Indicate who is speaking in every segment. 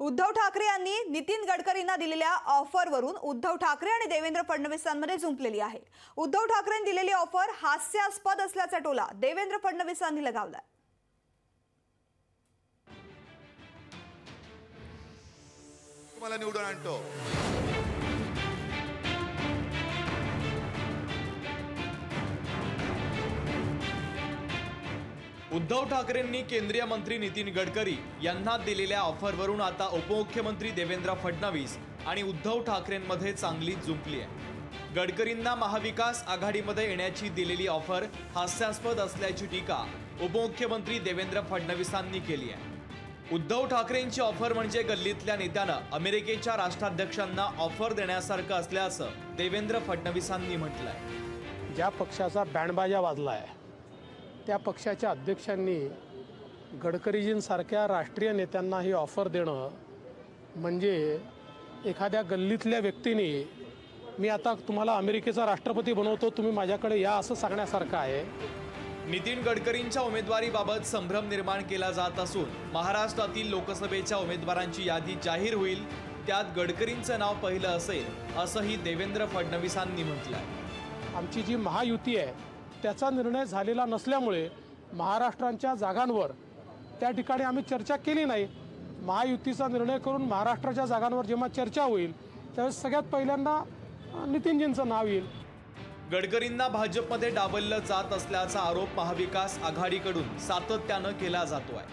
Speaker 1: उद्धव ठाकरे यांनी नितीन गडकरींना दिलेल्या ऑफरवरून उद्धव ठाकरे आणि देवेंद्र फडणवीसांमध्ये जुंपलेली आहे। उद्धव ठाकरेंनी दिलेली ऑफर हास्यास्पद असल्याचा टोला देवेंद्र फडणवीसांनी लगावला।
Speaker 2: तुम्हाला निवडून आणतो।
Speaker 3: उद्धव ठाकरेंनी केंद्रीय मंत्री नितीन गडकरी यांना दिलेल्या ऑफरवरून आता उपमुख्यमंत्री देवेंद्र फडणवीस आणि उद्धव ठाकरेंमध्ये चांगलीच जुंपली आहे। गडकरींना महाविकास आघाडीमध्ये येण्याची दिलेली ऑफर हास्यास्पद असल्याची टीका उपमुख्यमंत्री देवेंद्र फडणवीसांनी केली आहे। उद्धव ठाकरेंची ऑफर म्हणजे गल्लीतल्या नेत्यानं अमेरिकेच्या राष्ट्राध्यक्षांना ऑफर देण्यासारखं असल्याचं देवेंद्र फडणवीसांनी म्हटलंय।
Speaker 4: ज्या पक्षाचा बँडबाजा वाजलाय त्या पक्षाच्या अध्यक्षांनी गडकरीजींसारख्या राष्ट्रीय नेत्यांना ही ऑफर देणं म्हणजे एखाद्या गल्लीतल्या व्यक्तीने मी आता तुम्हाला अमेरिकेचा राष्ट्रपती बनवतो, तुम्ही माझ्याकडे या असं सांगण्यासारखं आहे।
Speaker 3: नितीन गडकरींच्या उमेदवारीबाबत संभ्रम निर्माण केला जात असून महाराष्ट्रातील लोकसभेच्या उमेदवारांची यादी जाहीर होईल, त्यात गडकरींचं नाव पहिलं असेल असंही देवेंद्र फडणवीसांनी म्हटलंय।
Speaker 4: आमची जी महायुती आहे त्याचा निर्णय झालेला नसल्यामुळे महाराष्ट्राच्या जागांवर त्या ठिकाणी आम्ही चर्चा केली नाही। महायुतीचा निर्णय करून महाराष्ट्राच्या जागांवर जेव्हा चर्चा होईल त्यावेळेस सगळ्यात पहिल्यांदा नितीनजींचं नाव येईल।
Speaker 3: गडकरींना भाजपमध्ये डावललं जात असल्याचा आरोप महाविकास आघाडीकडून सातत्यानं केला जातोय।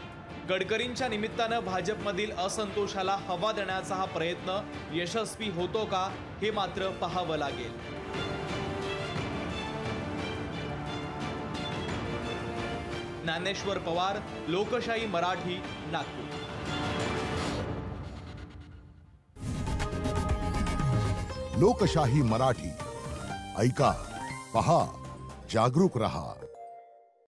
Speaker 3: गडकरींच्या निमित्तानं भाजपमधील असंतोषाला हवा देण्याचा हा प्रयत्न यशस्वी होतो का हे मात्र पाहावं लागेल। ज्ञानेश्वर पवार, लोकशाही मराठी, नागपूर।
Speaker 2: लोकशाही मराठी ऐका, पहा, जागरूक रहा।